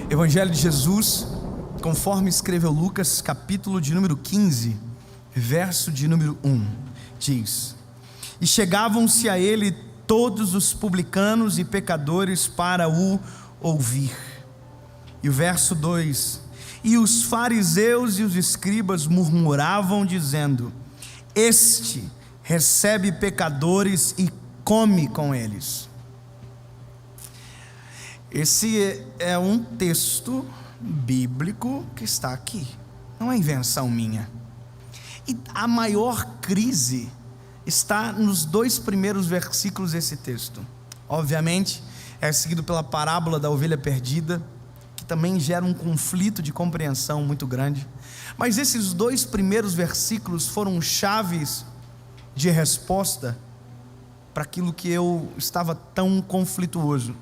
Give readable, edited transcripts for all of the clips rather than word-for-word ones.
Evangelho de Jesus, conforme escreveu Lucas, capítulo de número 15, verso de número 1, diz: E chegavam-se a ele todos os publicanos e pecadores para o ouvir. E o verso 2: E os fariseus e os escribas murmuravam, dizendo: Este recebe pecadores e come com eles. Esse é um texto bíblico que está aqui, não é invenção minha. E a maior crise está nos 2 primeiros versículos desse texto. Obviamente, é seguido pela parábola da ovelha perdida, que também gera um conflito de compreensão muito grande. Mas esses 2 primeiros versículos foram chaves de resposta para aquilo que eu estava tão conflituoso.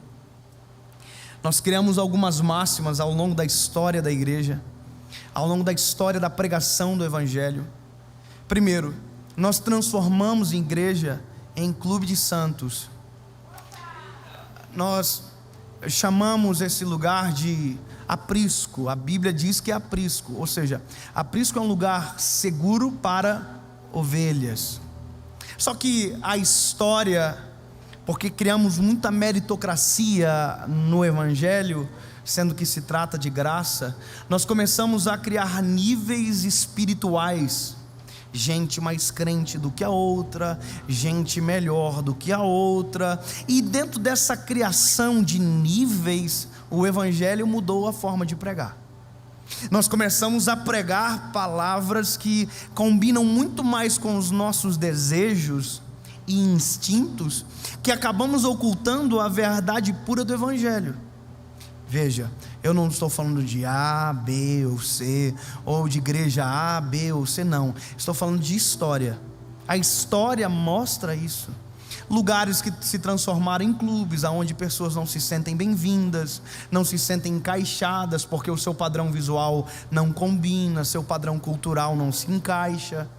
Nós criamos algumas máximas ao longo da história da igreja, ao longo da história da pregação do Evangelho. Primeiro, nós transformamos a igreja em clube de santos. Nós chamamos esse lugar de aprisco. A Bíblia diz que é aprisco, ou seja, aprisco é um lugar seguro para ovelhas. Só que a história, porque criamos muita meritocracia no Evangelho, sendo que se trata de graça, nós começamos a criar níveis espirituais. Gente mais crente do que a outra, gente melhor do que a outra, e dentro dessa criação de níveis, o Evangelho mudou a forma de pregar. Nós começamos a pregar palavras que combinam muito mais com os nossos desejos e instintos, que acabamos ocultando a verdade pura do Evangelho. Veja, eu não estou falando de A, B ou C, ou de igreja A, B ou C, não. Estou falando de história. A história mostra isso. Lugares que se transformaram em clubes, onde pessoas não se sentem bem-vindas, não se sentem encaixadas, porque o seu padrão visual não combina, seu padrão cultural não se encaixa.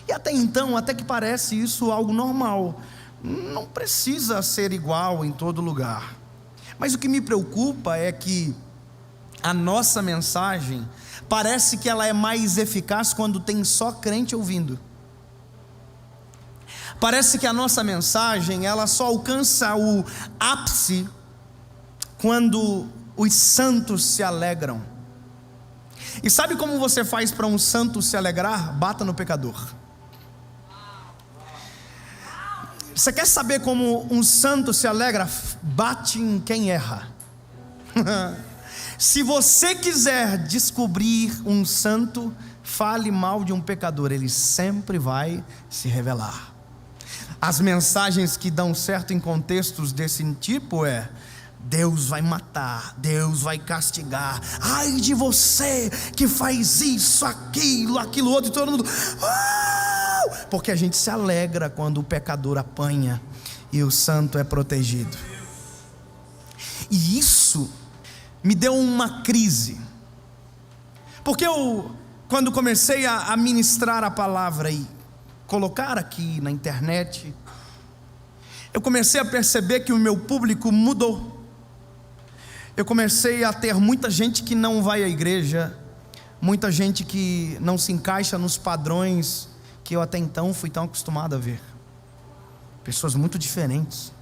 E até então, até que parece isso algo normal, não precisa ser igual em todo lugar. Mas o que me preocupa é que a nossa mensagem parece que ela é mais eficaz quando tem só crente ouvindo. Parece que a nossa mensagem ela só alcança o ápice quando os santos se alegram. E sabe como você faz para um santo se alegrar? Bata no pecador. Você quer saber como um santo se alegra? Bate em quem erra. Se você quiser descobrir um santo, fale mal de um pecador, ele sempre vai se revelar. As mensagens que dão certo em contextos desse tipo é: Deus vai matar, Deus vai castigar, ai de você que faz isso, aquilo outro, e todo mundo porque a gente se alegra quando o pecador apanha e o santo é protegido. E isso me deu uma crise, porque eu, quando comecei a ministrar a palavra e colocar aqui na internet, eu comecei a perceber que o meu público mudou. Eu comecei a ter muita gente que não vai à igreja, muita gente que não se encaixa nos padrões que eu até então fui tão acostumado a ver. Pessoas muito diferentes.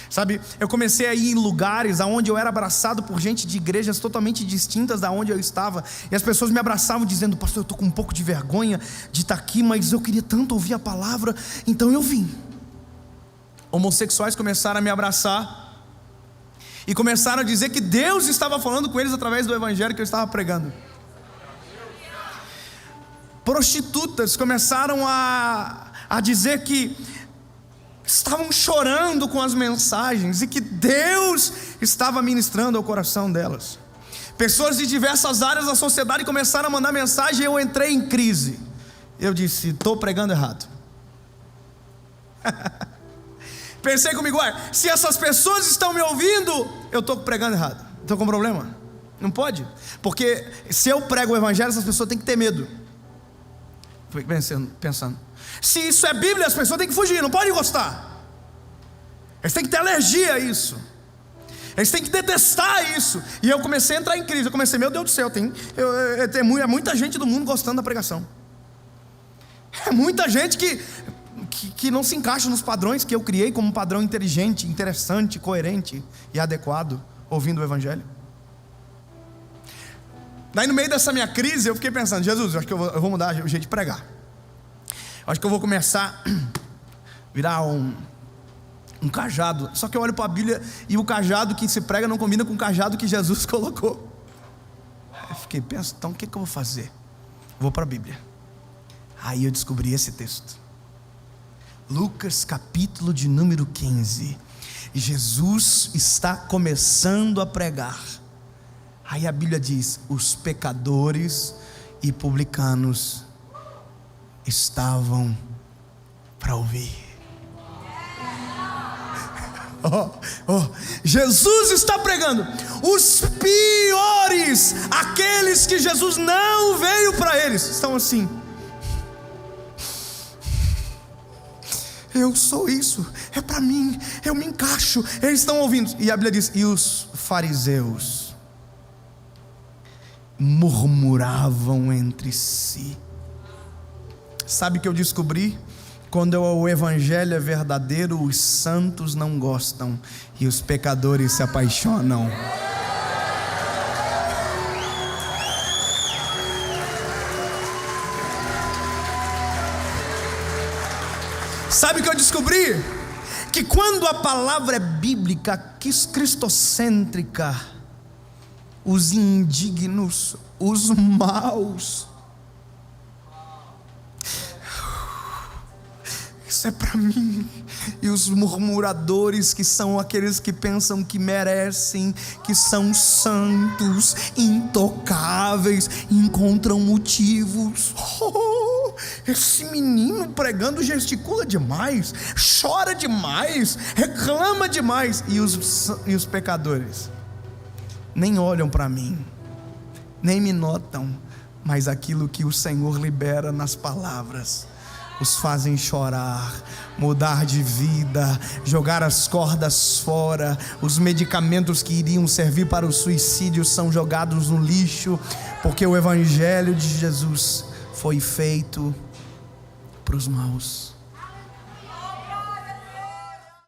Sabe, eu comecei a ir em lugares onde eu era abraçado por gente de igrejas totalmente distintas da onde eu estava, e as pessoas me abraçavam dizendo: pastor, eu estou com um pouco de vergonha de estar aqui, mas eu queria tanto ouvir a palavra, então eu vim. Homossexuais começaram a me abraçar e começaram a dizer que Deus estava falando com eles através do Evangelho que eu estava pregando. Prostitutas começaram a dizer que estavam chorando com as mensagens e que Deus estava ministrando ao coração delas. Pessoas de diversas áreas da sociedade começaram a mandar mensagem e eu entrei em crise. Eu disse: estou pregando errado. Pensei comigo: se essas pessoas estão me ouvindo, eu estou pregando errado. Estou com problema? Não pode, porque se eu prego o Evangelho, essas pessoas têm que ter medo. Fui pensando, se isso é Bíblia, as pessoas têm que fugir, não podem gostar. Eles têm que ter alergia a isso. Eles têm que detestar isso. E eu comecei a entrar em crise. Eu comecei, meu Deus do céu, é muita gente do mundo gostando da pregação. É muita gente que não se encaixa nos padrões que eu criei como um padrão inteligente, interessante, coerente e adequado, ouvindo o Evangelho. Daí no meio dessa minha crise eu fiquei pensando, Jesus, eu acho que eu vou mudar o jeito de pregar. Eu acho que eu vou começar a virar um cajado. Só que eu olho para a Bíblia e o cajado que se prega não combina com o cajado que Jesus colocou. Eu fiquei pensando, então o que eu vou fazer? Vou para a Bíblia. Aí eu descobri esse texto, Lucas capítulo de número 15. Jesus está começando a pregar. Aí a Bíblia diz: os pecadores e publicanos estavam para ouvir. Jesus está pregando. Os piores, aqueles que Jesus não veio para eles, estão assim: eu sou isso, é para mim, eu me encaixo. Eles estão ouvindo. E a Bíblia diz: e os fariseus murmuravam entre si. Sabe o que eu descobri? Quando o Evangelho é verdadeiro, os santos não gostam e os pecadores se apaixonam. Sabe o que eu descobri? Que quando a palavra é bíblica, cristocêntrica, os indignos, os maus, isso é para mim. E os murmuradores, que são aqueles que pensam que merecem, que são santos, intocáveis, encontram motivos. Esse menino pregando gesticula demais, chora demais, reclama demais. E os pecadores nem olham para mim, nem me notam, mas aquilo que o Senhor libera nas palavras os fazem chorar, mudar de vida, jogar as cordas fora. Os medicamentos que iriam servir para o suicídio são jogados no lixo, porque o Evangelho de Jesus foi feito para os maus.